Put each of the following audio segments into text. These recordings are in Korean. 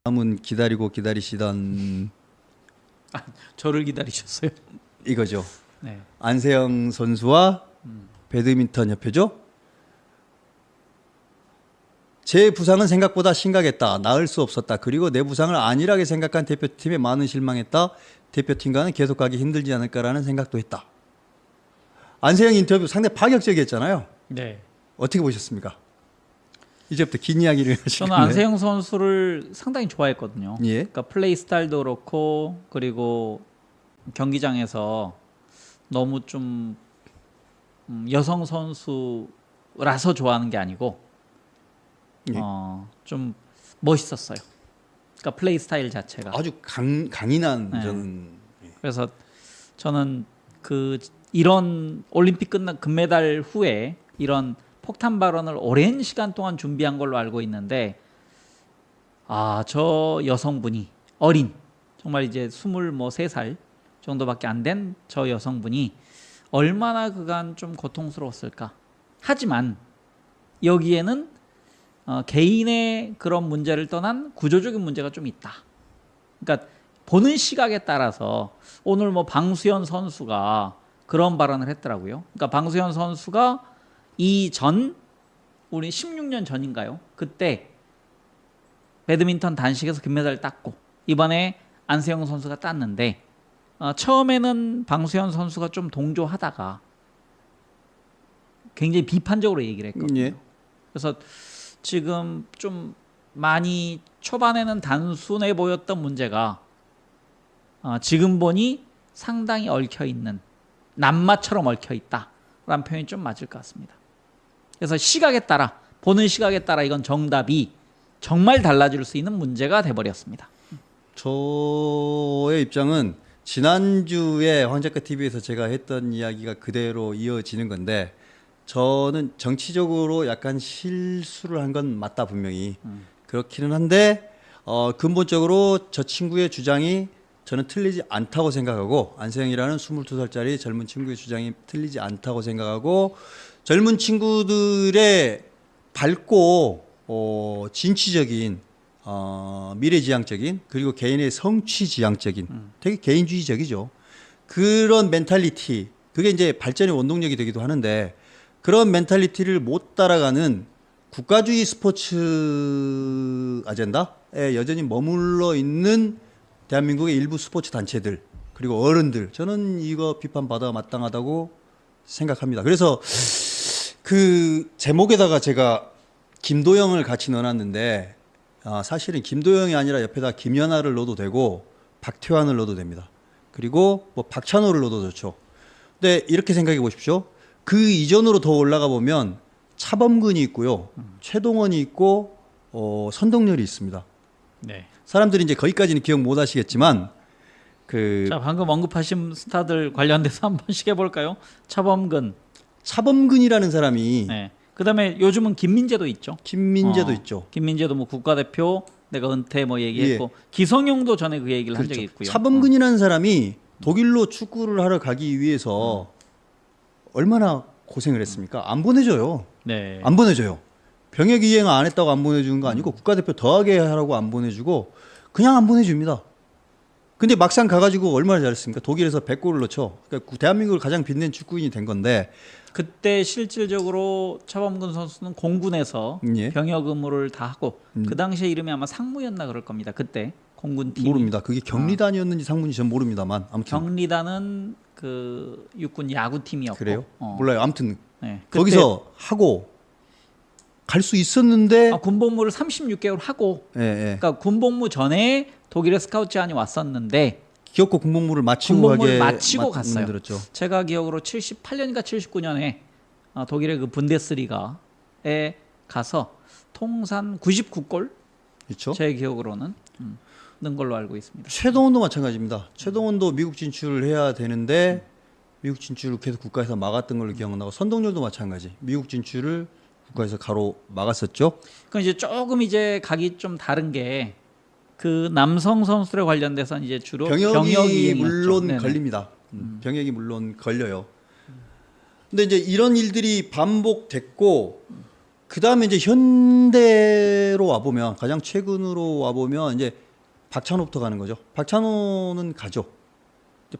남은 기다리고 기다리시던 저를 기다리셨어요? 이거죠. 네. 안세영 선수와 배드민턴 협회죠. 제 부상은 생각보다 심각했다. 나을 수 없었다. 그리고 내 부상을 안일하게 생각한 대표팀에 많은 실망했다. 대표팀과는 계속 가기 힘들지 않을까라는 생각도 했다. 안세영 인터뷰 상당히 파격적이었잖아요. 네. 어떻게 보셨습니까? 이제부터 긴 이야기를 하실 저는 건데. 안세영 선수를 상당히 좋아했거든요. 예. 그러니까 플레이 스타일도 그렇고 그리고 경기장에서 너무 좀 여성 선수라서 좋아하는 게 아니고 예. 좀 멋있었어요. 그러니까 플레이 스타일 자체가. 아주 강인한 네. 저는 그래서 저는 이런 올림픽 끝나 금메달 후에 이런 폭탄 발언을 오랜 시간 동안 준비한 걸로 알고 있는데 저 여성분이 어린 정말 이제 23살 정도밖에 안 된 저 여성분이 얼마나 그간 좀 고통스러웠을까. 하지만 여기에는 개인의 그런 문제를 떠난 구조적인 문제가 좀 있다. 그러니까 보는 시각에 따라서 오늘 뭐 방수현 선수가 그런 발언을 했더라고요. 그러니까 방수현 선수가 우리 16년 전인가요? 그때 배드민턴 단식에서 금메달을 땄고 이번에 안세영 선수가 땄는데 처음에는 방수현 선수가 좀 동조하다가 굉장히 비판적으로 얘기를 했거든요. 예. 그래서 지금 좀 많이 초반에는 단순해 보였던 문제가 지금 보니 상당히 얽혀있는 낱마처럼 얽혀있다라는 표현이 좀 맞을 것 같습니다. 그래서 시각에 따라 보는 시각에 따라 이건 정답이 정말 달라질 수 있는 문제가 돼버렸습니다. 저의 입장은 지난주에 황작가 TV에서 제가 했던 이야기가 그대로 이어지는 건데 저는 정치적으로 약간 실수를 한 건 맞다 분명히 그렇기는 한데 근본적으로 저 친구의 주장이 저는 틀리지 않다고 생각하고 안세영이라는 22살짜리 젊은 친구의 주장이 틀리지 않다고 생각하고 젊은 친구들의 밝고 진취적인 미래지향적인 그리고 개인의 성취지향적인 되게 개인주의적이죠. 그런 멘탈리티 그게 이제 발전의 원동력이 되기도 하는데 그런 멘탈리티를 못 따라가는 국가주의 스포츠 아젠다에 여전히 머물러 있는 대한민국의 일부 스포츠 단체들 그리고 어른들 저는 이거 비판받아 마땅하다고 생각합니다. 그래서 그 제목에다가 제가 김도영을 같이 넣어놨는데 사실은 김도영이 아니라 옆에다 김연아를 넣어도 되고 박태환을 넣어도 됩니다. 그리고 뭐 박찬호를 넣어도 좋죠. 근데 이렇게 생각해 보십시오. 그 이전으로 더 올라가 보면 차범근이 있고요. 최동원이 있고 선동열이 있습니다. 네. 사람들이 이제 거기까지는 기억 못 하시겠지만 자, 방금 언급하신 스타들 관련돼서 한 번씩 해볼까요? 차범근이라는 사람이 네. 그다음에 요즘은 김민재도 있죠. 김민재도 있죠. 김민재도 뭐 국가대표 내가 은퇴 뭐 얘기했고 예. 기성용도 전에 그 얘기를 한 그렇죠. 적이 있고요. 차범근이라는 사람이 독일로 축구를 하러 가기 위해서 얼마나 고생을 했습니까? 안 보내줘요. 네. 안 보내줘요. 병역 이행 안 했다고 안 보내주는 거 아니고 국가대표 더하게 하라고 안 보내주고 그냥 안 보내줍니다. 근데 막상 가가지고 얼마나 잘했습니까? 독일에서 100골을 넣죠. 그러니까 대한민국을 가장 빛낸 축구인이 된 건데 그때 실질적으로 차범근 선수는 공군에서 예. 병역 의무를 다 하고 그 당시에 이름이 아마 상무였나 그럴 겁니다. 그때 공군 팀 모릅니다. 그게 경리단이었는지 상문이 전 모릅니다만 아무튼 경리단은 그 육군 야구팀이었고 그래요? 몰라요. 아무튼 네. 거기서 하고 갈 수 있었는데 군복무를 36개월 하고 예, 예. 그러니까 군복무 전에 독일에 스카우트 제안이 왔었는데 기업고 군복무를 마치고 군복무를 가게 마치고 갔어요. 만들었죠. 제가 기억으로 78년인가 79년에 독일의 그 분데스리가에 가서 통산 99골 그렇죠. 제 기억으로는 넣은 걸로 알고 있습니다. 최동원도 마찬가지입니다. 최동원도 미국 진출을 해야 되는데 미국 진출을 계속 국가에서 막았던 걸로 기억나고 선동열도 마찬가지. 미국 진출을 국가에서 가로 막았었죠. 그 이제 조금 이제 각이 좀 다른 게 그 남성 선수들에 관련돼서 이제 주로 병역이 물론 네네. 걸립니다. 병역이 물론 걸려요. 근데 이제 이런 일들이 반복됐고 그 다음에 이제 현대로 와보면, 가장 최근으로 와보면, 이제 박찬호부터 가는 거죠. 박찬호는 가죠.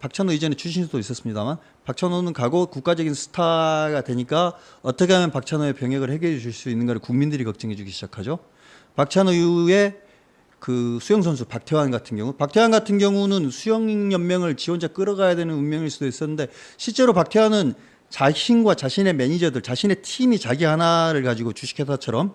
박찬호 이전에 추신수도 있었습니다만, 박찬호는 가고 국가적인 스타가 되니까 어떻게 하면 박찬호의 병역을 해결해 줄 수 있는가를 국민들이 걱정해 주기 시작하죠. 박찬호 이후에 그 수영 선수 박태환 같은 경우는 수영연맹을 지 혼자 끌어가야 되는 운명일 수도 있었는데, 실제로 박태환은 자신과 자신의 매니저들, 자신의 팀이 자기 하나를 가지고 주식회사처럼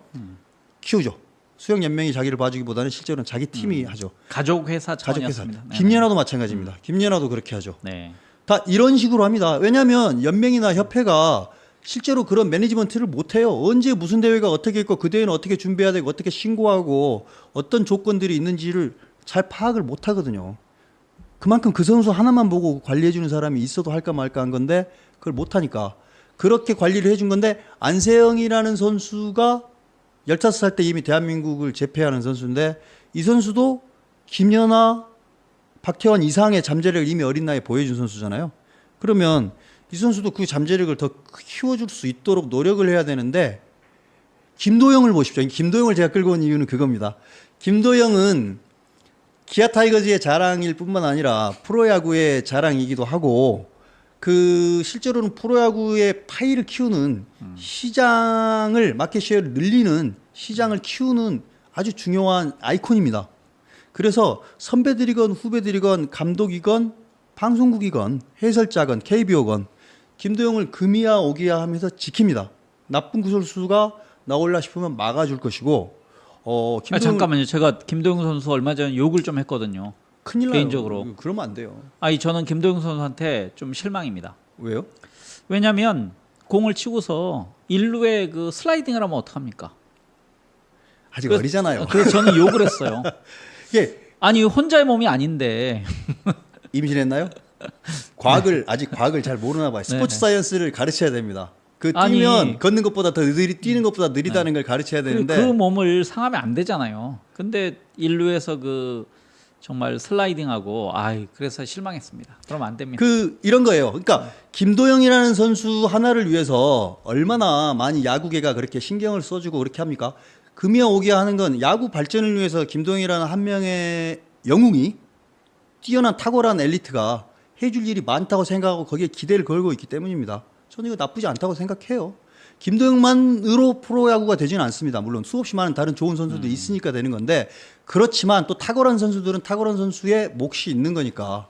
키우죠. 수영연맹이 자기를 봐주기보다는 실제로는 자기 팀이 하죠. 가족 회사 가족 회사. 차원이었습니다. 네. 김연아도 마찬가지입니다. 김연아도 그렇게 하죠. 네. 다 이런 식으로 합니다. 왜냐하면 연맹이나 협회가 실제로 그런 매니지먼트를 못해요. 언제 무슨 대회가 어떻게 있고 그 대회는 어떻게 준비해야 되고 어떻게 신고하고 어떤 조건들이 있는지를 잘 파악을 못하거든요. 그만큼 그 선수 하나만 보고 관리해주는 사람이 있어도 할까 말까 한 건데 그걸 못하니까 그렇게 관리를 해준 건데, 안세영이라는 선수가 15살 때 이미 대한민국을 제패하는 선수인데, 이 선수도 김연아, 박태환 이상의 잠재력을 이미 어린 나이에 보여준 선수잖아요. 그러면 이 선수도 그 잠재력을 더 키워줄 수 있도록 노력을 해야 되는데, 김도영을 보십시오. 김도영을 제가 끌고 온 이유는 그겁니다. 김도영은 기아 타이거즈의 자랑일 뿐만 아니라 프로야구의 자랑이기도 하고, 그 실제로는 프로야구의 파이를 키우는 시장을, 마켓쉐어를 늘리는 시장을 키우는 아주 중요한 아이콘입니다. 그래서 선배들이건 후배들이건 감독이건 방송국이건 해설자건 KBO건 김도영을 금이야 오기야 하면서 지킵니다. 나쁜 구설수가 나올라 싶으면 막아줄 것이고, 김도영 잠깐만요. 제가 김도영 선수 얼마 전에 욕을 좀 했거든요. 큰일 나요. 개인적으로. 그러면 안 돼요. 저는 김도영 선수한테 좀 실망입니다. 왜요? 왜냐하면 공을 치고서 1루에 그 슬라이딩을 하면 어떡합니까? 아직 어리잖아요. 그래서 저는 욕을 했어요. 예, 아니 혼자의 몸이 아닌데. 임신했나요? 아직 과학을 잘 모르나 봐요. 스포츠 네. 사이언스를 가르쳐야 됩니다. 그 아니, 뛰면 걷는 것보다 더 뛰는 것보다 느리다는 걸 가르쳐야 되는데, 그 몸을 상하면 안 되잖아요. 근데 1루에서 그 정말 슬라이딩하고 그래서 실망했습니다. 그러면 안 됩니다. 이런 거예요. 그러니까 김도영이라는 선수 하나를 위해서 얼마나 많이 야구계가 그렇게 신경을 써주고 그렇게 합니까? 금이야 오기야 하는 건 야구 발전을 위해서 김도영이라는 한 명의 영웅이, 뛰어난 탁월한 엘리트가 해줄 일이 많다고 생각하고 거기에 기대를 걸고 있기 때문입니다. 저는 이거 나쁘지 않다고 생각해요. 김도영만으로 프로야구가 되지는 않습니다. 물론 수없이 많은 다른 좋은 선수도 있으니까 되는 건데, 그렇지만 또 탁월한 선수들은 탁월한 선수의 몫이 있는 거니까.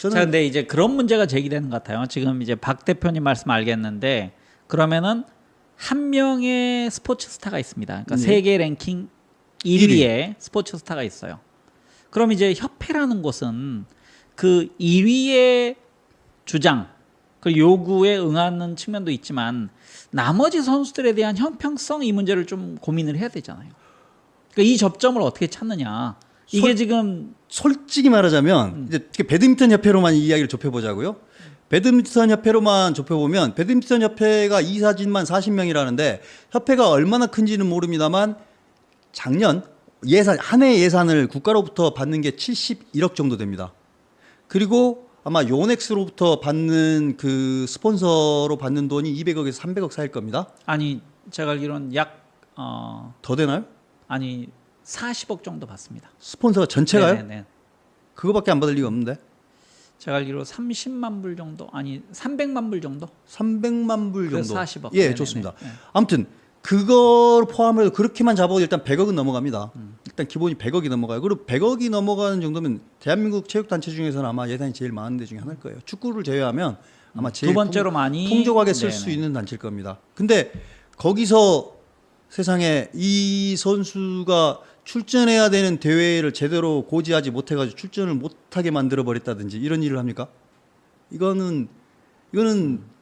저는 자, 근데 이제 그런 문제가 제기되는 것 같아요. 지금 이제 박 대표님 말씀 알겠는데, 그러면은 한 명의 스포츠 스타가 있습니다. 그러니까 세계 랭킹 1위의 스포츠 스타가 있어요. 그럼 이제 협회라는 곳은 그 2위의 주장, 그 요구에 응하는 측면도 있지만 나머지 선수들에 대한 형평성, 이 문제를 좀 고민을 해야 되잖아요. 그러니까 이 접점을 어떻게 찾느냐. 이게 지금 솔직히 말하자면 이제 배드민턴 협회로만 이 이야기를 좁혀보자고요. 배드민턴 협회로만 좁혀보면 배드민턴 협회가 이사진만 40명이라는데 협회가 얼마나 큰지는 모릅니다만 작년 한 해 예산을 국가로부터 받는 게 71억 정도 됩니다. 그리고 아마 요넥스로부터 받는 그 스폰서로 받는 돈이 200억에서 300억 사이일 겁니다. 아니 제가 알기로는 더 되나요? 아니 40억 정도 받습니다. 스폰서가 전체가요? 네네네. 그거밖에 안 받을 리가 없는데. 제가 알기로 30만 불 정도, 아니 300만 불 정도? 300만 불 그래서 정도. 40억. 예, 네네네. 좋습니다. 네. 아무튼 그걸 포함해서 그렇게만 잡아도 일단 100억은 넘어갑니다. 일단 기본이 100억이 넘어가요. 그리고 100억이 넘어가는 정도면 대한민국 체육단체 중에서는 아마 예산이 제일 많은 데 중에 하나일 거예요. 축구를 제외하면 아마 제일 두 번째로 많이 풍족하게 쓸 네네. 수 있는 단체일 겁니다. 근데 거기서 세상에 이 선수가 출전해야 되는 대회를 제대로 고지하지 못해가지고 출전을 못하게 만들어 버렸다든지 이런 일을 합니까? 이거는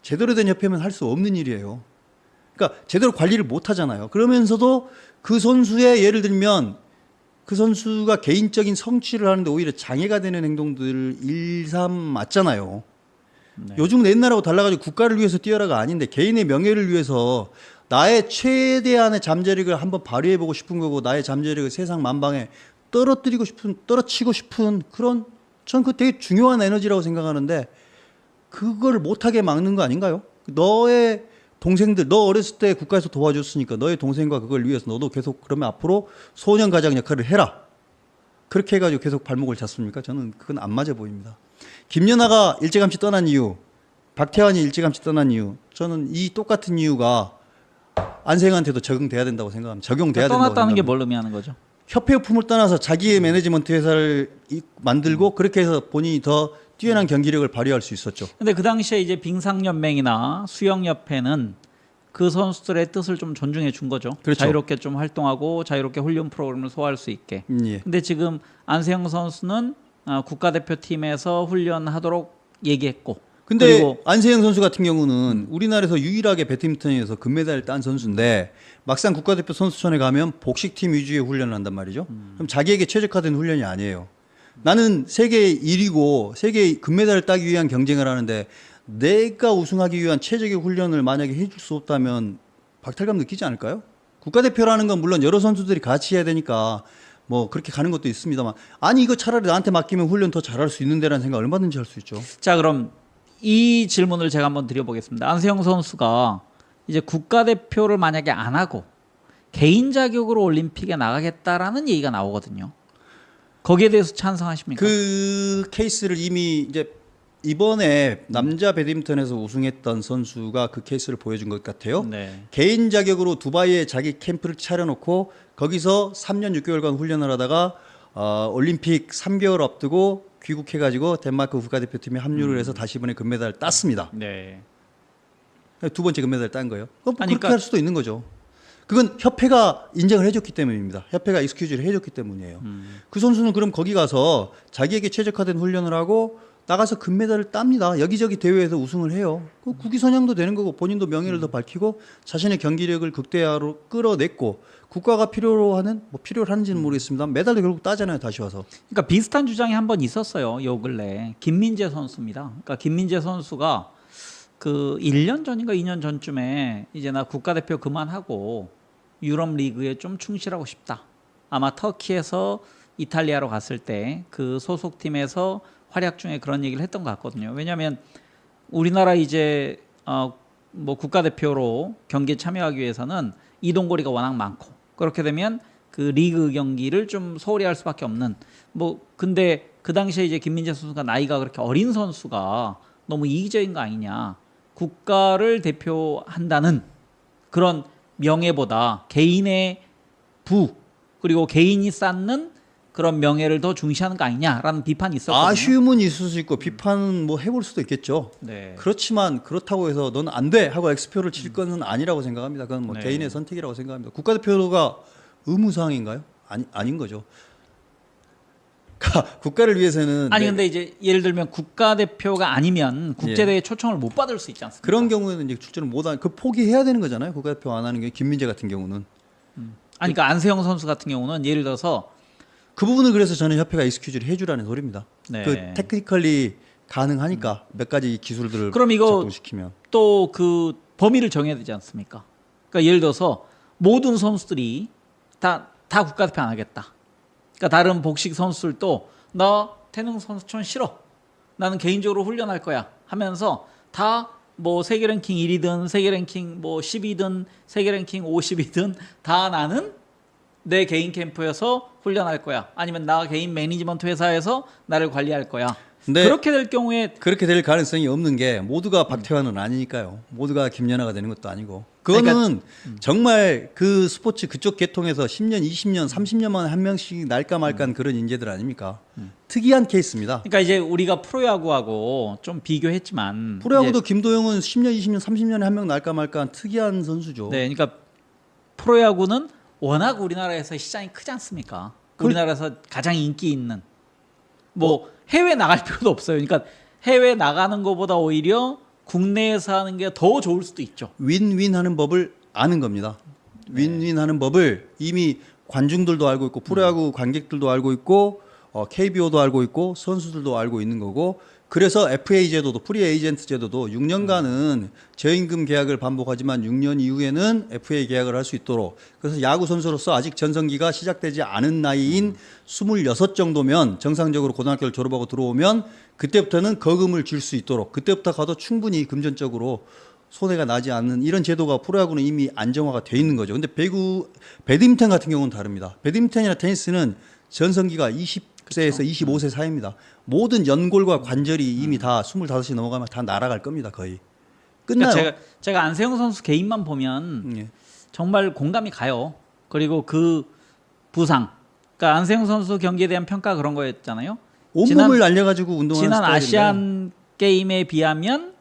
제대로 된 협회면 할 수 없는 일이에요. 그러니까 제대로 관리를 못 하잖아요. 그러면서도 그 선수의 예를 들면 그 선수가 개인적인 성취를 하는데 오히려 장애가 되는 행동들을 일삼았잖아요. 네. 요즘 옛날하고 달라가지고 국가를 위해서 뛰어라가 아닌데 개인의 명예를 위해서 나의 최대한의 잠재력을 한번 발휘해보고 싶은 거고 나의 잠재력을 세상 만방에 떨어치고 싶은 그런, 전 그거 되게 중요한 에너지라고 생각하는데 그걸 못하게 막는 거 아닌가요? 너의 동생들 너 어렸을 때 국가에서 도와줬으니까 너의 동생과 그걸 위해서 너도 계속 그러면 앞으로 소년 가장 역할을 해라. 그렇게 해가지고 계속 발목을 잡습니까? 저는 그건 안 맞아 보입니다. 김연아가 일찌감치 떠난 이유, 박태환이 일찌감치 떠난 이유, 저는 이 똑같은 이유가 안세영한테도 적용돼야 된다고 생각합니다. 적용돼야 된다고 떠났다는 게 생각합니다. 뭘 의미하는 거죠? 협회 품을 떠나서 자기의 매니지먼트 회사를 만들고 그렇게 해서 본인이 더 뛰어난 경기력을 발휘할 수 있었죠. 근데 그 당시에 이제 빙상연맹이나 수영협회는 그 선수들의 뜻을 좀 존중해 준 거죠. 그렇죠. 자유롭게 좀 활동하고 자유롭게 훈련 프로그램을 소화할 수 있게. 예. 근데 지금 안세영 선수는 국가대표팀에서 훈련하도록 얘기했고. 근데 그리고 안세영 선수 같은 경우는 우리나라에서 유일하게 배드민턴에서 금메달을 딴 선수인데 막상 국가대표 선수촌에 가면 복식팀 위주의 훈련을 한단 말이죠. 그럼 자기에게 최적화된 훈련이 아니에요. 나는 세계 1위고 세계 금메달을 따기 위한 경쟁을 하는데 내가 우승하기 위한 최적의 훈련을 만약에 해줄 수 없다면 박탈감 느끼지 않을까요? 국가대표라는 건 물론 여러 선수들이 같이 해야 되니까 뭐 그렇게 가는 것도 있습니다만 아니 이거 차라리 나한테 맡기면 훈련 더 잘할 수 있는데라는 생각 얼마든지 할 수 있죠. 자, 그럼 이 질문을 제가 한번 드려보겠습니다. 안세영 선수가 이제 국가대표를 만약에 안 하고 개인 자격으로 올림픽에 나가겠다라는 얘기가 나오거든요. 거기에 대해서 찬성하십니까? 그 케이스를 이미 이제 이번에 남자 배드민턴에서 우승했던 선수가 그 케이스를 보여준 것 같아요. 네. 개인 자격으로 두바이에 자기 캠프를 차려놓고 거기서 3년 6개월간 훈련을 하다가 올림픽 3개월 앞두고 귀국해가지고 덴마크 국가대표팀에 합류를 해서 다시 이번에 금메달을 땄습니다. 네. 두 번째 금메달을 딴 거예요. 그럼 아니, 그렇게 할 수도 있는 거죠. 그건 협회가 인정을 해줬기 때문입니다. 협회가 익스큐즈를 해줬기 때문이에요. 그 선수는 그럼 거기 가서 자기에게 최적화된 훈련을 하고 나가서 금메달을 tab니다. 여기저기 대회에서 우승을 해요. 그 국위선양도 되는 거고 본인도 명예를 더 밝히고 자신의 경기력을 극대화로 끌어냈고 국가가 필요로 하는 뭐 필요로 하는지는 모르겠습니다. 메달도 결국 따잖아요. 다시 와서. 그러니까 비슷한 주장이 한 번 있었어요. 요 근래 김민재 선수입니다. 그러니까 김민재 선수가 그 1년 전인가 2년 전쯤에 이제 나 국가대표 그만하고 유럽 리그에 좀 충실하고 싶다. 아마 터키에서 이탈리아로 갔을 때 그 소속팀에서 활약 중에 그런 얘기를 했던 것 같거든요. 왜냐하면 우리나라 이제 뭐 국가대표로 경기에 참여하기 위해서는 이동거리가 워낙 많고 그렇게 되면 그 리그 경기를 좀 소홀히 할 수밖에 없는 뭐 근데 그 당시에 이제 김민재 선수가 나이가 그렇게 어린 선수가 너무 이기적인 거 아니냐. 국가를 대표한다는 그런 명예보다 개인의 부 그리고 개인이 쌓는 그런 명예를 더 중시하는 거 아니냐라는 비판이 있었거든요. 아쉬움은 있을 수 있고 비판은 뭐 해볼 수도 있겠죠. 네. 그렇지만 그렇다고 해서 너는 안 돼 하고 X표를 칠 거는 아니라고 생각합니다. 그건 뭐 네. 개인의 선택이라고 생각합니다. 국가대표가 의무사항인가요? 아닌 거죠. 국가를 위해서는 아니 근데 이제 예를 들면 국가대표가 아니면 국제대회 초청을 못 받을 수 있지 않습니까? 그런 경우에는 이제 출전을 못하는 그 포기해야 되는 거잖아요. 국가대표 안 하는 게 김민재 같은 경우는 아니 그러니까 안세영 선수 같은 경우는 예를 들어서 그 부분을 그래서 저는 협회가 익스큐즈를 해주라는 소리입니다. 네. 그 테크니컬리 가능하니까 몇 가지 기술들을 그럼 이거 작동시키면 또 그 범위를 정해야 되지 않습니까? 그러니까 예를 들어서 모든 선수들이 다 국가대표 안 하겠다. 그러니까 다른 복식 선수들도 나 태릉 선수촌 싫어. 나는 개인적으로 훈련할 거야 하면서 다 뭐 세계 랭킹 1위든 세계 랭킹 뭐 10위든 세계 랭킹 50위든 다 나는 내 개인 캠프에서 훈련할 거야. 아니면 나 개인 매니지먼트 회사에서 나를 관리할 거야. 근데 그렇게 될 경우에 그렇게 될 가능성이 없는 게 모두가 박태환은 아니니까요. 모두가 김연아가 되는 것도 아니고. 그거는 정말 그 스포츠 그쪽 계통에서 10년, 20년, 30년 만에 한 명씩 날까 말까한 그런 인재들 아닙니까? 특이한 케이스입니다. 그러니까 이제 우리가 프로야구하고 좀 비교했지만 프로야구도 김도영은 10년, 20년, 30년에 한 명 날까 말까한 특이한 선수죠. 네, 그러니까 프로야구는 워낙 우리나라에서 시장이 크지 않습니까? 우리나라에서 가장 인기 있는 뭐 해외 나갈 필요도 없어요. 그러니까 해외 나가는 것보다 오히려 국내에서 하는 게 더 좋을 수도 있죠. 윈윈 하는 법을 아는 겁니다. 윈윈 하는 법을 이미 관중들도 알고 있고 프로야구 관객들도 알고 있고 KBO도 알고 있고 선수들도 알고 있는 거고 그래서 FA 제도도 프리 에이전트 제도도 6년간은 저임금 계약을 반복하지만 6년 이후에는 FA 계약을 할 수 있도록 그래서 야구 선수로서 아직 전성기가 시작되지 않은 나이인 26 정도면 정상적으로 고등학교를 졸업하고 들어오면 그때부터는 거금을 줄 수 있도록 그때부터 가도 충분히 금전적으로 손해가 나지 않는 이런 제도가 프로야구는 이미 안정화가 돼 있는 거죠. 근데 배드민턴 같은 경우는 다릅니다. 배드민턴이나 테니스는 전성기가 20세에서 25세 사이입니다. 모든 연골과 관절이 이미 다 25이 넘어가면 다 날아갈 겁니다. 거의. 끝나요. 그러니까 제가 안세영 선수 개인만 보면 예. 정말 공감이 가요. 그리고 그 부상, 그러니까 안세영 선수 경기에 대한 평가 그런 거였잖아요. 온몸을 날려가지고 운동하는 지난 스타일인데. 아시안 게임에 비하면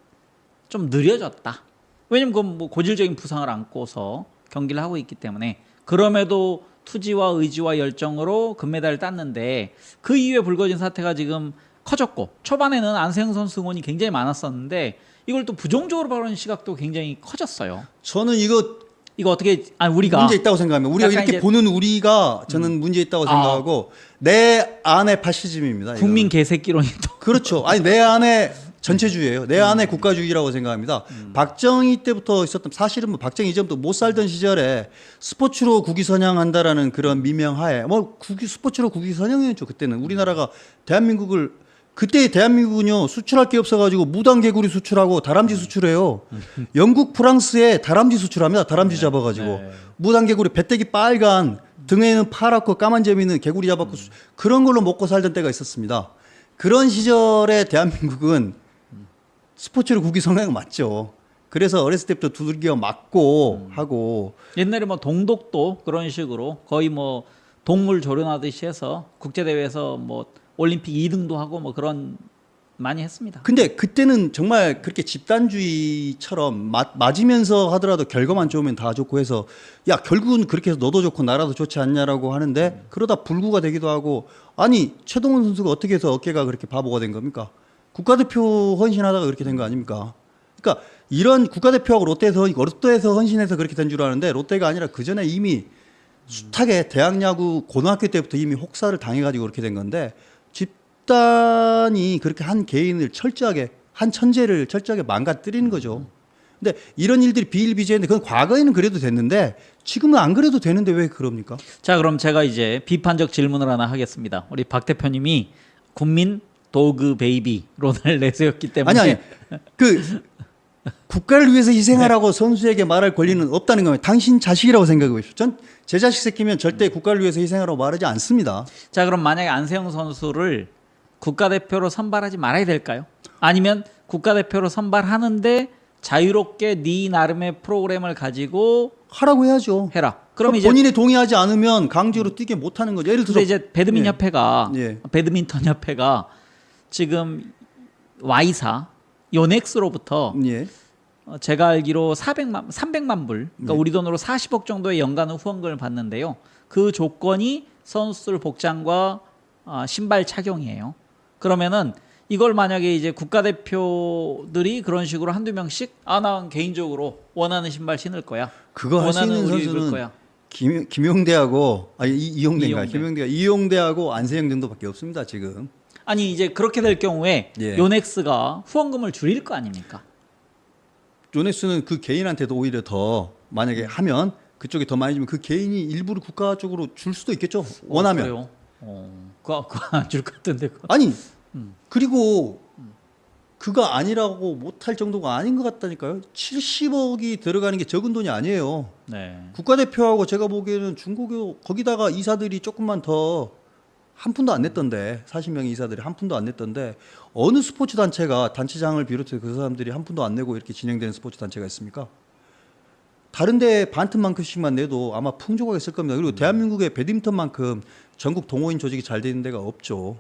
좀 느려졌다. 왜냐면 그건 뭐 고질적인 부상을 안고서 경기를 하고 있기 때문에. 그럼에도 투지와 의지와 열정으로 금메달을 땄는데 그 이후에 불거진 사태가 지금 커졌고, 초반에는 안세영 선수 응원이 굉장히 많았었는데 이걸 또 부정적으로 바라보는 시각도 굉장히 커졌어요. 저는 이거 어떻게 우리가 문제 있다고 생각합니다. 우리가 약간 이렇게 이제 보는 우리가 저는 문제 있다고 생각하고 내 안에 파시즘입니다. 국민 이거는. 개새끼론이 또 그렇죠. 아니 내 안에 전체주의예요. 내 안에 국가주의라고 생각합니다. 박정희 때부터 있었던, 사실은 뭐 박정희 이전부터 못 살던 시절에 스포츠로 국위 선양한다라는 그런 미명하에 스포츠로 국위 선양이었죠. 그때는 우리나라가 대한민국을, 그때 대한민국은요 수출할 게 없어가지고 무당 개구리 수출하고 다람쥐 수출해요. 영국 프랑스에 다람쥐 수출합니다. 다람쥐 잡아가지고 무당 개구리, 배때기 빨간, 등에는 파랗고 까만 재미있는 개구리 잡았고 그런 걸로 먹고 살던 때가 있었습니다. 그런 시절에 대한민국은 스포츠로 국위 선양 맞죠. 그래서 어렸을 때부터 두들겨 맞고 하고. 옛날에 뭐 동독도 그런 식으로 거의 뭐 동물 조련하듯이 해서 국제대회에서 뭐 올림픽 2등도 하고 뭐 그런 많이 했습니다. 근데 그때는 정말 그렇게 집단주의처럼 맞으면서 하더라도 결과만 좋으면 다 좋고 해서 야 결국은 그렇게 해서 너도 좋고 나라도 좋지 않냐라고 하는데 그러다 불구가 되기도 하고. 아니 최동원 선수가 어떻게 해서 어깨가 그렇게 바보가 된 겁니까? 국가대표 헌신하다가 그렇게 된 거 아닙니까? 그러니까 이런 국가대표하고 롯데에서 헌신해서 그렇게 된 줄 아는데 롯데가 아니라 그 전에 이미 숱하게 대학야구 고등학교 때부터 이미 혹사를 당해가지고 그렇게 된 건데, 집단이 그렇게 한 개인을 철저하게, 한 천재를 철저하게 망가뜨리는 거죠. 근데 이런 일들이 비일비재인데 그건 과거에는 그래도 됐는데 지금은 안 그래도 되는데 왜 그럽니까? 자, 그럼 제가 이제 비판적 질문을 하나 하겠습니다. 우리 박 대표님이 국민 도그 베이비론을 내세웠기 때문에 아니 그 국가를 위해서 희생하라고 선수에게 말할 권리는 없다는 겁니다. 당신 자식이라고 생각해 보십시오. 전 제 자식 새끼면 절대 국가를 위해서 희생하라고 말하지 않습니다. 자, 그럼 만약에 안세영 선수를 국가대표로 선발하지 말아야 될까요? 아니면 국가대표로 선발하는데 자유롭게 네 나름의 프로그램을 가지고 하라고 해야죠. 해라. 그럼 이제 본인이 동의하지 않으면 강제로 뛰게 못하는 거죠. 예를 들어서 근데 이제 배드민턴협회가 예. 배드민턴협회가 지금 Y사 요넥스로부터 예. 제가 알기로 300만 불, 그러니까 우리 돈으로 40억 정도의 연간 후원금을 받는데요. 그 조건이 선수들 복장과 신발 착용이에요. 그러면은 이걸 만약에 이제 국가대표들이 그런 식으로 한두 명씩 나 개인적으로 원하는 신발 신을 거야. 그거 할 수 있는 원하는 의류 입을 선수는 거야. 김용대하고 이용대인가? 이용대. 이용대하고 안세영 정도밖에 없습니다 지금. 아니 이제 그렇게 될 경우에 예. 요넥스가 후원금을 줄일 거 아닙니까? 요네스는 그 개인한테도 오히려 더 만약에 하면 그쪽이 더 많이 주면 그 개인이 일부를 국가 쪽으로 줄 수도 있겠죠. 원하면. 그래요? 그거 안 줄 것 같은데. 그거. 아니 그리고 그가 아니라고 못할 정도가 아닌 것 같다니까요. 70억이 들어가는 게 적은 돈이 아니에요. 네. 국가대표하고 제가 보기에는 중국에 거기다가 이사들이 조금만 더 한 푼도 안 냈던데, 40명의 이사들이 한 푼도 안 냈던데 어느 스포츠 단체가 단체장을 비롯해 그 사람들이 한 푼도 안 내고 이렇게 진행되는 스포츠 단체가 있습니까? 다른 데 반틈만큼씩만 내도 아마 풍족하게 쓸 겁니다. 그리고 대한민국의 배드민턴만큼 전국 동호인 조직이 잘 되는 데가 없죠.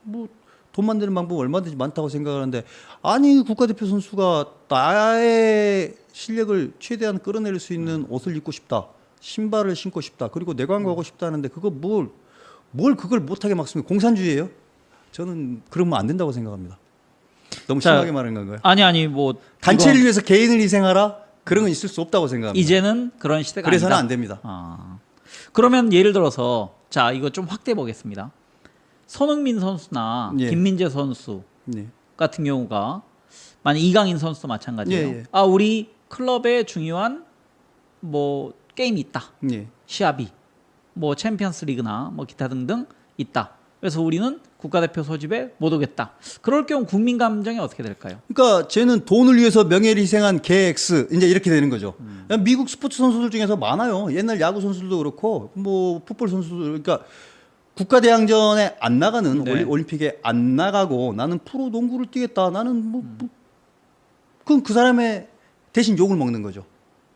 뭐 돈 만드는 방법 얼마든지 많다고 생각하는데, 아니 국가대표 선수가 나의 실력을 최대한 끌어낼 수 있는 옷을 입고 싶다, 신발을 신고 싶다, 그리고 내관 가고 싶다 하는데 그거 뭘 그걸 못하게 막습니까? 공산주의예요? 저는 그러면 안 된다고 생각합니다. 너무 심하게 말한 건가요? 아니 뭐 단체를 이건 위해서 개인을 희생하라? 그런 건 있을 수 없다고 생각합니다. 이제는 그런 시대가 그래서는 아니다. 안 됩니다. 그러면 예를 들어서 자 이거 좀 확대해 보겠습니다. 손흥민 선수나 예. 김민재 선수 네. 같은 경우가 만약 이강인 선수도 마찬가지예요. 예, 예. 우리 클럽에 중요한 뭐 게임이 있다. 예. 시합이 뭐 챔피언스 리그나 뭐 기타 등등 있다. 그래서 우리는 국가대표 소집에 못 오겠다. 그럴 경우 국민 감정이 어떻게 될까요? 그러니까 쟤는 돈을 위해서 명예를 희생한 개 X 이제 이렇게 되는 거죠. 미국 스포츠 선수들 중에서 많아요. 옛날 야구 선수들도 그렇고 뭐 풋볼 선수들 그러니까 국가 대항전에 안 나가는 네. 올림픽에 안 나가고 나는 프로 농구를 뛰겠다. 나는 그럼 그 사람의 대신 욕을 먹는 거죠.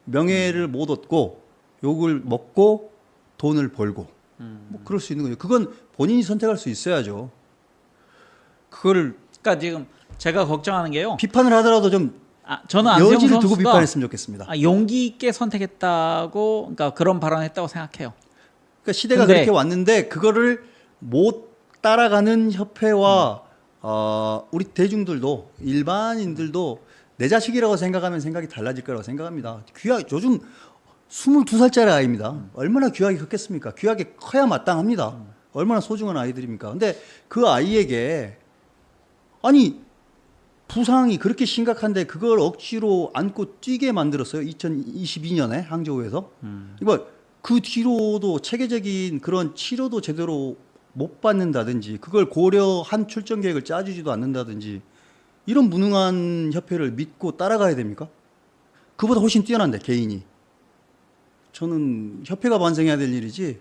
명예를 못 얻고 욕을 먹고 돈을 벌고 뭐 그럴 수 있는 거죠. 그건 본인이 선택할 수 있어야죠. 그거를 그러니까 지금 제가 걱정하는 게요. 비판을 하더라도 좀 저는 안세영 여지를 두고 선수가 비판했으면 좋겠습니다. 용기 있게 선택했다고, 그러니까 그런 발언을 했다고 생각해요. 그러니까 시대가 근데- 그렇게 왔는데 그거를 못 따라가는 협회와 우리 대중들도 일반인들도 내 자식이라고 생각하면 생각이 달라질 거라고 생각합니다. 귀하 요즘 22살짜리 아이입니다. 얼마나 귀하게 컸겠습니까? 귀하게 커야 마땅합니다. 얼마나 소중한 아이들입니까? 근데 그 아이에게 아니 부상이 그렇게 심각한데 그걸 억지로 안고 뛰게 만들었어요. 2022년에 항저우에서. 이거 그 뒤로도 체계적인 그런 치료도 제대로 못 받는다든지 그걸 고려한 출전 계획을 짜주지도 않는다든지 이런 무능한 협회를 믿고 따라가야 됩니까? 그보다 훨씬 뛰어난데 개인이. 저는 협회가 반성해야 될 일이지.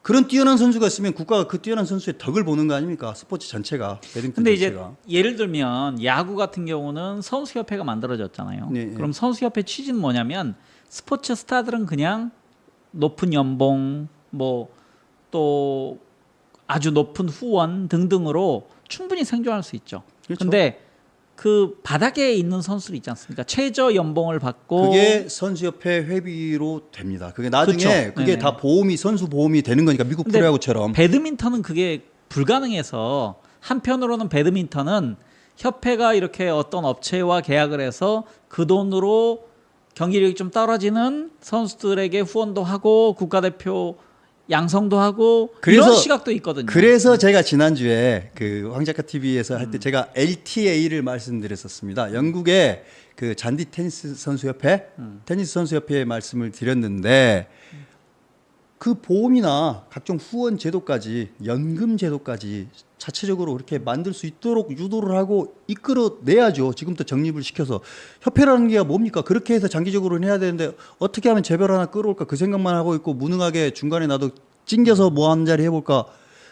그런 뛰어난 선수가 있으면 국가가 그 뛰어난 선수의 덕을 보는 거 아닙니까? 스포츠 전체가, 배드민턴 근데 이제 전체가. 예를 들면 야구 같은 경우는 선수협회가 만들어졌잖아요. 네, 네. 그럼 선수협회 취지는 뭐냐면 스포츠 스타들은 그냥 높은 연봉, 뭐 또 아주 높은 후원 등등으로 충분히 생존할 수 있죠. 그렇죠. 근데 그 바닥에 있는 선수들 있지 않습니까? 최저 연봉을 받고 그게 선수협회 회비로 됩니다. 그게 나중에 그렇죠. 그게 네네. 다 보험이 선수 보험이 되는 거니까 미국 근데 프로야구처럼. 배드민턴은 그게 불가능해서 한편으로는 배드민턴은 협회가 이렇게 어떤 업체와 계약을 해서 그 돈으로 경기력이 좀 떨어지는 선수들에게 후원도 하고 국가대표 양성도 하고 이런 그래서- 시각도 있거든요. 그래서 제가 지난주에 그 황작가 TV에서 할 때 제가 LTA를 말씀드렸었습니다. 영국의 그 잔디 테니스 선수협회, 테니스 선수협회에 말씀을 드렸는데 그 보험이나 각종 후원 제도까지 연금 제도까지 자체적으로 그렇게 만들 수 있도록 유도를 하고 이끌어내야죠. 지금부터 정립을 시켜서 협회라는 게 뭡니까? 그렇게 해서 장기적으로 해야 되는데 어떻게 하면 재벌 하나 끌어올까 그 생각만 하고 있고 무능하게 중간에 나도 찡겨서 뭐 한 자리 해볼까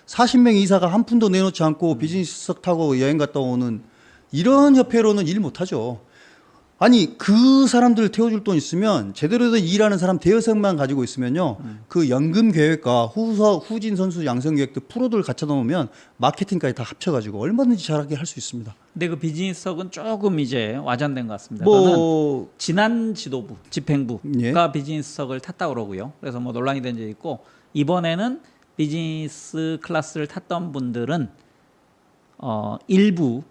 40명 이사가 한 푼도 내놓지 않고 비즈니스석 타고 여행 갔다 오는 이런 협회로는 일 못하죠. 아니 그 사람들 태워줄 돈 있으면 제대로 된 일하는 사람 대여섯만 가지고 있으면요 그 연금 계획과 후진 선수 양성 계획도 프로들 갖다 놓으면 마케팅까지 다 합쳐가지고 얼마든지 잘하게 할 수 있습니다. 근데 그 비즈니스석은 조금 이제 와전된 것 같습니다. 그거는 뭐 지난 지도부, 집행부가 예. 비즈니스석을 탔다 그러고요. 그래서 뭐 논란이 된 적이 있고 이번에는 비즈니스 클래스를 탔던 분들은 일부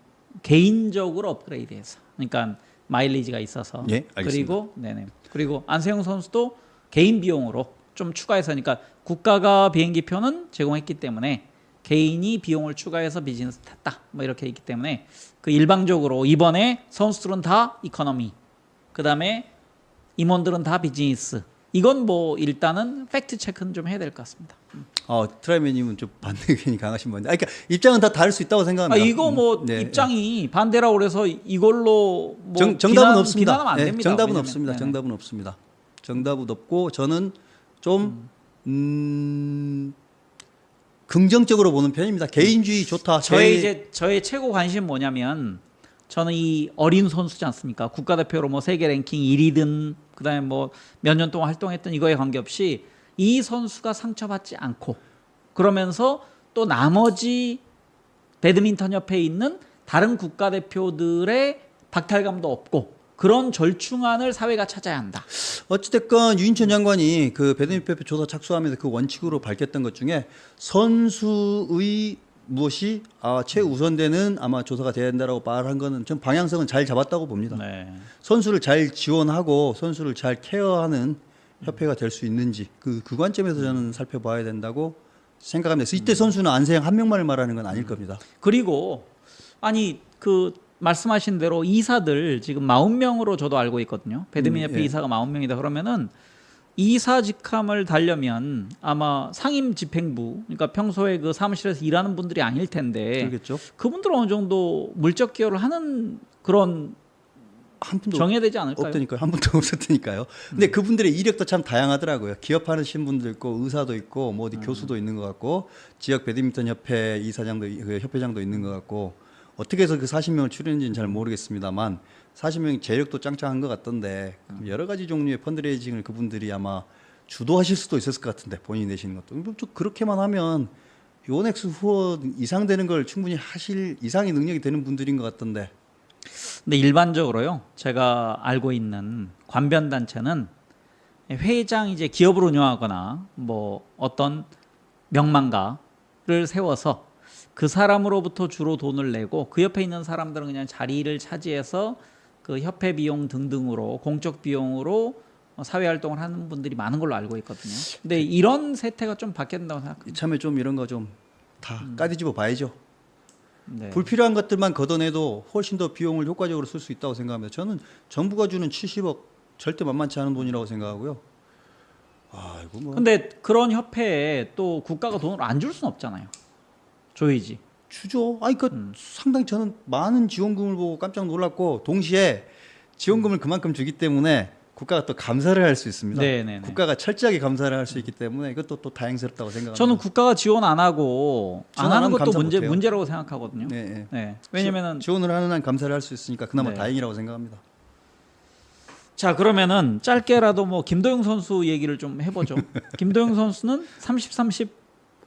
개인적으로 업그레이드해서, 그러니까 마일리지가 있어서, 예, 알겠습니다. 그리고 안세영 선수도 개인 비용으로 좀 추가해서, 그러니까 국가가 비행기표는 제공했기 때문에 개인이 비용을 추가해서 비즈니스 탔다, 뭐 이렇게 있기 때문에 그 일방적으로 이번에 선수들은 다 이코노미, 그 다음에 임원들은 다 비즈니스. 이건 뭐 일단은 팩트 체크는 좀 해야 될 것 같습니다. 트라이맨님은 좀 반대 의견이 강하신 분인데, 그러니까 입장은 다 다를 수 있다고 생각합니다. 이거 뭐 네. 입장이 반대라고 그래서 이걸로 뭐 정답은 없습니다. 비난하면 안 네, 됩니다. 정답은 왜냐면. 없습니다. 네네. 정답은 없습니다. 정답은 없고 저는 좀 긍정적으로 보는 편입니다. 개인주의 좋다. 저의 최고 관심 뭐냐면 저는 이 어린 선수지 않습니까? 국가대표로 뭐 세계 랭킹 1위든 그다음에 뭐 몇 년 동안 활동했던 이거에 관계없이 이 선수가 상처받지 않고 그러면서 또 나머지 배드민턴 협회에 있는 다른 국가대표들의 박탈감도 없고 그런 절충안을 사회가 찾아야 한다. 어찌됐건 유인천 장관이 그 배드민턴 조사 착수하면서 그 원칙으로 밝혔던 것 중에 선수의 무엇이 최우선되는 아마 조사가 돼야 된다라고 말한 거는 좀 방향성은 잘 잡았다고 봅니다. 네. 선수를 잘 지원하고 선수를 잘 케어하는 협회가 될 수 있는지 그 관점에서 저는 살펴봐야 된다고 생각합니다. 그래서 이때 선수는 안세영 한 명만을 말하는 건 아닐 겁니다. 그리고 아니 그 말씀하신 대로 이사들 지금 40명으로 저도 알고 있거든요. 배드민턴 협회 예. 이사가 40명이다 그러면은 이사 직함을 달려면 아마 상임 집행부, 그러니까 평소에 그 사무실에서 일하는 분들이 아닐 텐데 그러겠죠. 그분들은 어느 정도 물적 기여를 하는 그런 한 분도 정해야 되지 않을까요? 없다니까요. 한 분도 없었으니까요. 근데 그분들의 이력도 참 다양하더라고요. 기업하는 신분도 있고 의사도 있고 뭐 어디 교수도 있는 것 같고 지역 배드민턴 협회 이사장도 그 협회장도 있는 것 같고 어떻게 해서 그 40명을 추렸는지는 잘 모르겠습니다만 40명이 재력도 짱짱한 것 같던데 여러 가지 종류의 펀드레이징을 그분들이 아마 주도하실 수도 있었을 것 같은데 본인이 내시는 것도 좀 그렇게만 하면 요넥스 후원 이상 되는 걸 충분히 하실 이상의 능력이 되는 분들인 것 같던데. 근데 일반적으로요, 제가 알고 있는 관변 단체는 회장 이제 기업을 운영하거나 뭐 어떤 명망가를 세워서 그 사람으로부터 주로 돈을 내고 그 옆에 있는 사람들은 그냥 자리를 차지해서 그 협회 비용 등등으로 공적 비용으로 사회 활동을 하는 분들이 많은 걸로 알고 있거든요. 근데 이런 세태가 좀 바뀌어야 된다고 생각합니다. 이참에 좀 이런 거 좀 다 까뒤집어 봐야죠. 네. 불필요한 것들만 걷어내도 훨씬 더 비용을 효과적으로 쓸 수 있다고 생각합니다. 저는 정부가 주는 70억 절대 만만치 않은 돈이라고 생각하고요. 아, 이거 뭐 근데 그런 협회에 또 국가가 돈을 안 줄 수는 없잖아요. 줘야지. 주죠. 아니 그 상당히 저는 많은 지원금을 보고 깜짝 놀랐고 동시에 지원금을 그만큼 주기 때문에 국가가 또 감사를 할 수 있습니다. 네네네. 국가가 철저하게 감사를 할 수 있기 때문에 이것도 또 다행스럽다고 생각합니다. 저는 국가가 지원 안 하고 안 지원 안 하는 하면 것도 감사 못해요. 문제라고 생각하거든요. 네, 네. 네. 왜냐면은 지원을 하는 한 감사를 할 수 있으니까 그나마 네. 다행이라고 생각합니다. 자, 그러면은 짧게라도 뭐 김도영 선수 얘기를 좀 해보죠. 김도영 선수는 30, 30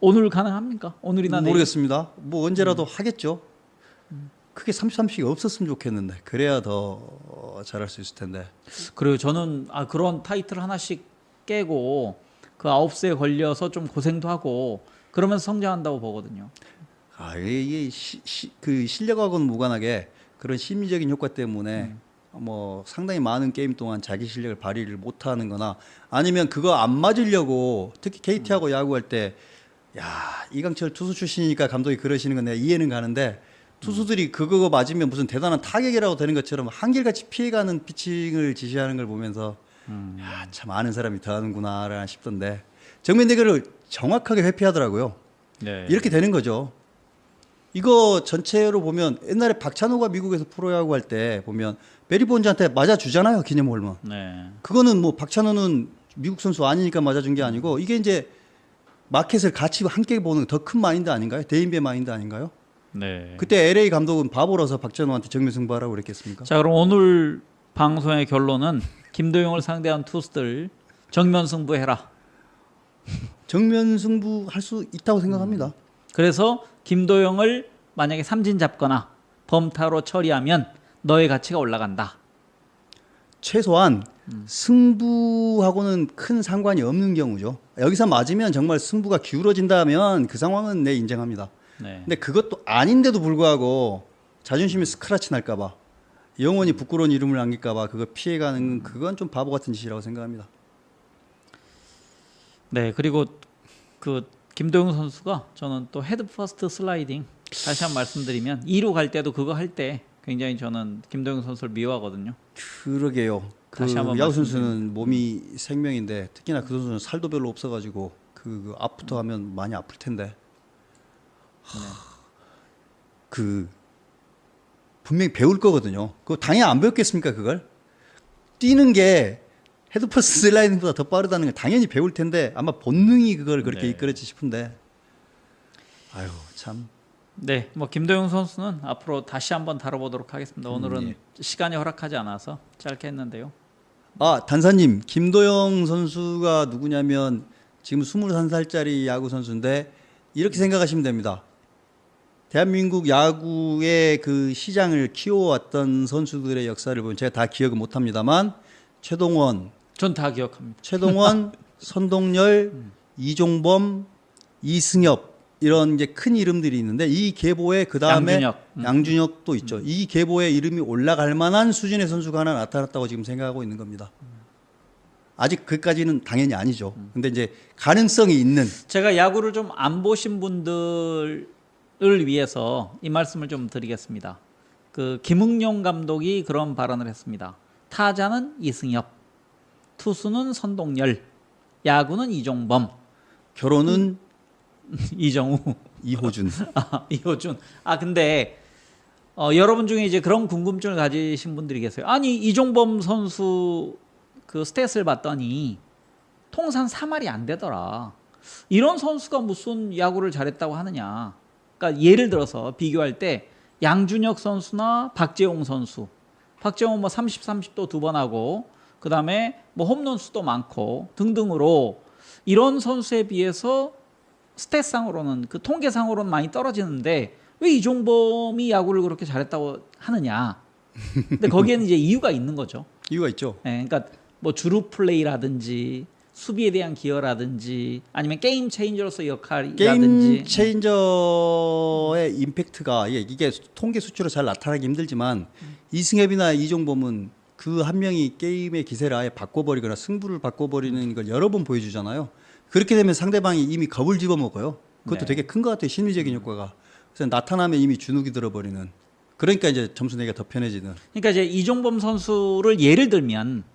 오늘 가능합니까? 오늘이나 내일? 모르겠습니다. 뭐 언제라도 하겠죠. 크게 30-30이 없었으면 좋겠는데 그래야 더 잘할 수 있을 텐데. 그리고 저는 그런 타이틀 하나씩 깨고 그 9세에 걸려서 좀 고생도 하고 그러면서 성장한다고 보거든요. 아, 이게 그 실력하고는 무관하게 그런 심리적인 효과 때문에 뭐 상당히 많은 게임 동안 자기 실력을 발휘를 못하는 거나 아니면 그거 안 맞으려고 특히 KT하고 야구할 때 야, 이강철 투수 출신이니까 감독이 그러시는 건 내가 이해는 가는데 투수들이 그거 맞으면 무슨 대단한 타격이라고 되는 것처럼 한결같이 피해가는 피칭을 지시하는 걸 보면서 야, 참 아는 사람이 더 하는구나 싶던데 정면 대결을 정확하게 회피하더라고요. 네. 이렇게 되는 거죠. 이거 전체로 보면 옛날에 박찬호가 미국에서 프로야구 할 때 보면 베리 본즈한테 맞아주잖아요. 기념 홈런. 네. 그거는 뭐 박찬호는 미국 선수 아니니까 맞아준 게 아니고 이게 이제 마켓을 같이 함께 보는 더 큰 마인드 아닌가요? 대인배 마인드 아닌가요? 네. 그때 LA 감독은 바보라서 박찬호한테 정면 승부하라고 그랬겠습니까? 자, 그럼 오늘 방송의 결론은 김도영을 상대한 투수들 정면 승부해라. 정면 승부할 수 있다고 생각합니다. 그래서 김도영을 만약에 삼진 잡거나 범타로 처리하면 너의 가치가 올라간다. 최소한 승부하고는 큰 상관이 없는 경우죠. 여기서 맞으면 정말 승부가 기울어진다면 그 상황은 내 인정합니다. 네. 근데 그것도 아닌데도 불구하고 자존심이 스크래치 날까봐 영원히 부끄러운 이름을 남길까봐 그거 피해가는 그건 좀 바보 같은 짓이라고 생각합니다. 네, 그리고 그 김도영 선수가 저는 또 헤드 퍼스트 슬라이딩 다시 한번 말씀드리면 2루 갈 때도 그거 할 때 굉장히 저는 김도영 선수를 미워하거든요. 그러게요. 그 다시 한번 야구 선수는 몸이 생명인데 특히나 그 선수는 살도 별로 없어가지고 그 앞부터 하면 많이 아플 텐데. 그 분명히 배울 거거든요. 그거 당연히 안 배웠겠습니까 그걸? 뛰는 게 헤드퍼스 슬라이딩보다 더 빠르다는 걸 당연히 배울 텐데 아마 본능이 그걸 그렇게 네. 이끌었지 싶은데. 아유 참. 네, 뭐 김도영 선수는 앞으로 다시 한번 다뤄보도록 하겠습니다. 오늘은 예. 시간이 허락하지 않아서 짧게 했는데요. 아 단사님 김도영 선수가 누구냐면 지금 21살짜리 야구 선수인데 이렇게 생각하시면 됩니다. 대한민국 야구의 그 시장을 키워왔던 선수들의 역사를 보면 제가 다 기억은 못합니다만 최동원, 전 다 기억합니다. 선동열, 이종범, 이승엽 이런 이제 큰 이름들이 있는데 이 계보에 그 다음에 양준혁도 있죠. 이 계보에 이름이 올라갈 만한 수준의 선수가 하나 나타났다고 지금 생각하고 있는 겁니다. 아직 그까지는 당연히 아니죠. 근데 이제 가능성이 있는. 제가 야구를 좀 안 보신 분들을 위해서 이 말씀을 좀 드리겠습니다. 그 김응용 감독이 그런 발언을 했습니다. 타자는 이승엽, 투수는 선동열, 야구는 이종범, 결혼은 이정우, 이호준. 이호준. 근데 여러분 중에 이제 그런 궁금증을 가지신 분들이 계세요. 아니 이종범 선수 그 스탯을 봤더니 통산 3할이 안 되더라. 이런 선수가 무슨 야구를 잘했다고 하느냐. 그러니까 예를 들어서 비교할 때 양준혁 선수나 박재홍 선수. 박재홍은 뭐 30, 30도 2번 하고 그다음에 뭐 홈런 수도 많고 등등으로 이런 선수에 비해서 스탯상으로는 그 통계상으로는 많이 떨어지는데 왜 이종범이 야구를 그렇게 잘했다고 하느냐. 근데 거기에는 이제 이유가 있는 거죠. 이유가 있죠. 네, 그러니까 뭐 주루 플레이라든지 수비에 대한 기여라든지 아니면 게임 체인저로서 역할이라든지 게임 체인저의 임팩트가 이게 통계 수치로 잘 나타나기 힘들지만 이승엽이나 이종범은 그 한 명이 게임의 기세를 아예 바꿔버리거나 승부를 바꿔버리는 걸 여러 번 보여주잖아요. 그렇게 되면 상대방이 이미 겁을 집어먹어요. 그것도 네. 되게 큰 것 같아요. 심리적인 효과가. 그래서 나타나면 이미 주눅이 들어버리는. 그러니까 이제 점수 내기가 더 편해지는. 그러니까 이제 이종범 선수를 예를 들면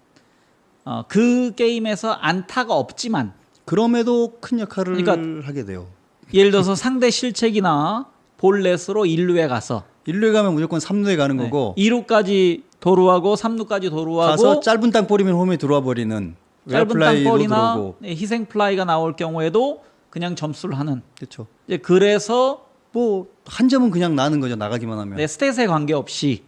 그 게임에서 안타가 없지만 그럼에도 큰 역할을 그러니까 하게 돼요. 예를 들어서 상대 실책이나 볼넷으로 1루에 가서 1루에 가면 무조건 3루에 가는 거고 2루까지 도루하고 3루까지 도루하고 가서 짧은 땅볼이면 홈에 들어와 버리는 짧은 외야플라이로 땅볼이나 들어오고. 희생 플라이가 나올 경우에도 그냥 점수를 하는. 그렇죠. 이제 그래서 뭐 한 점은 그냥 나는 거죠. 나가기만 하면. 내 스탯에 관계없이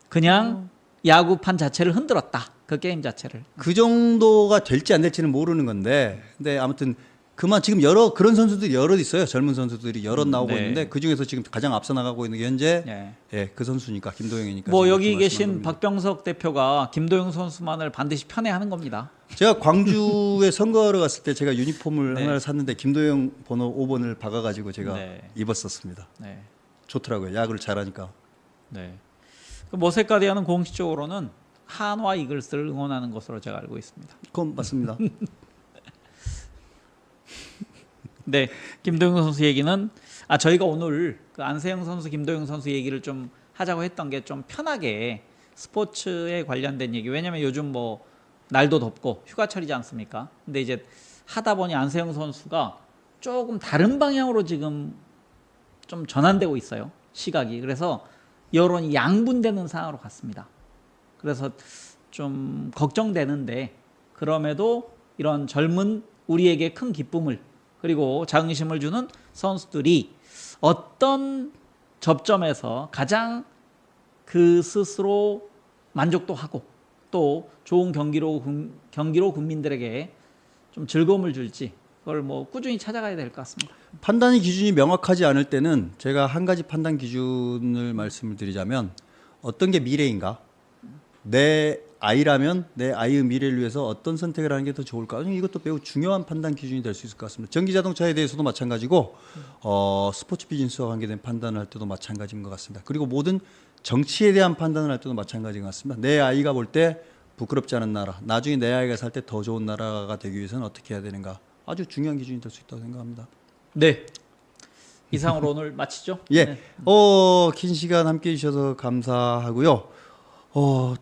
그냥 야구판 자체를 흔들었다. 그 게임 자체를. 그 정도가 될지 안 될지는 모르는 건데, 근데 아무튼 그만 지금 여러 그런 선수들이 여러 있어요. 젊은 선수들이 여러 나오고 네. 있는데 그 중에서 지금 가장 앞서 나가고 있는 게 현재 예. 그 선수니까 김도영이니까. 뭐 지금 여기 그렇게 계신 말씀한 겁니다. 박병석 대표가 김도영 선수만을 반드시 편애하는 겁니다. 제가 광주에 선거하러 갔을 때 제가 유니폼을 네. 하나를 샀는데 김도영 번호 5번을 박아가지고 제가 네. 입었었습니다. 네. 좋더라고요. 야구를 잘하니까. 네. 그 모세카디아는 공식적으로는 한화 이글스를 응원하는 것으로 제가 알고 있습니다. 그건 맞습니다. 네, 김도영 선수 얘기는 저희가 오늘 그 안세영 선수, 김도영 선수 얘기를 좀 하자고 했던 게 좀 편하게 스포츠에 관련된 얘기. 왜냐면 요즘 뭐 날도 덥고 휴가철이지 않습니까? 근데 이제 하다 보니 안세영 선수가 조금 다른 방향으로 지금 좀 전환되고 있어요. 시각이. 그래서 여론이 양분되는 상황으로 갔습니다. 그래서 좀 걱정되는데 그럼에도 이런 젊은 우리에게 큰 기쁨을 그리고 자긍심을 주는 선수들이 어떤 접점에서 가장 그 스스로 만족도 하고 또 좋은 경기로 국민들에게 좀 즐거움을 줄지 그걸 뭐 꾸준히 찾아가야 될 것 같습니다. 판단의 기준이 명확하지 않을 때는 제가 한 가지 판단 기준을 말씀을 드리자면 어떤 게 미래인가? 내 아이라면 내 아이의 미래를 위해서 어떤 선택을 하는 게 더 좋을까? 이것도 매우 중요한 판단 기준이 될 수 있을 것 같습니다. 전기 자동차에 대해서도 마찬가지고 스포츠 비즈니스와 관계된 판단을 할 때도 마찬가지인 것 같습니다. 그리고 모든 정치에 대한 판단을 할 때도 마찬가지인 것 같습니다. 내 아이가 볼 때 부끄럽지 않은 나라, 나중에 내 아이가 살 때 더 좋은 나라가 되기 위해서는 어떻게 해야 되는가? 아주 중요한 기준이 될 수 있다고 생각합니다. 네. 이상으로 오늘 마치죠? 예. 네. 긴 시간 함께 해주셔서 감사하고요.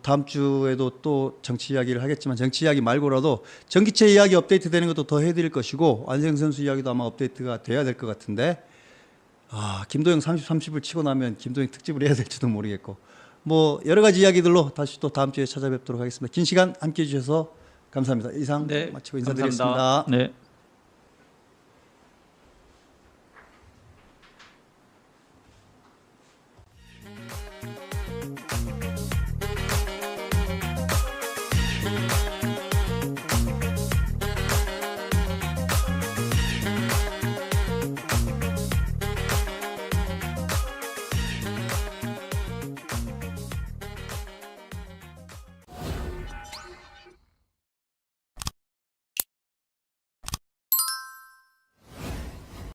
다음 주에도 또 정치 이야기를 하겠지만 정치 이야기 말고라도 전기차 이야기 업데이트 되는 것도 더 해드릴 것이고 안세영 선수 이야기도 아마 업데이트가 돼야 될 것 같은데 김도영 30, 30을 치고 나면 김도영 특집을 해야 될지도 모르겠고 뭐 여러 가지 이야기들로 다시 또 다음 주에 찾아뵙도록 하겠습니다. 긴 시간 함께 해주셔서 감사합니다. 이상 네, 마치고 인사드리겠습니다. 감사합니다. 네.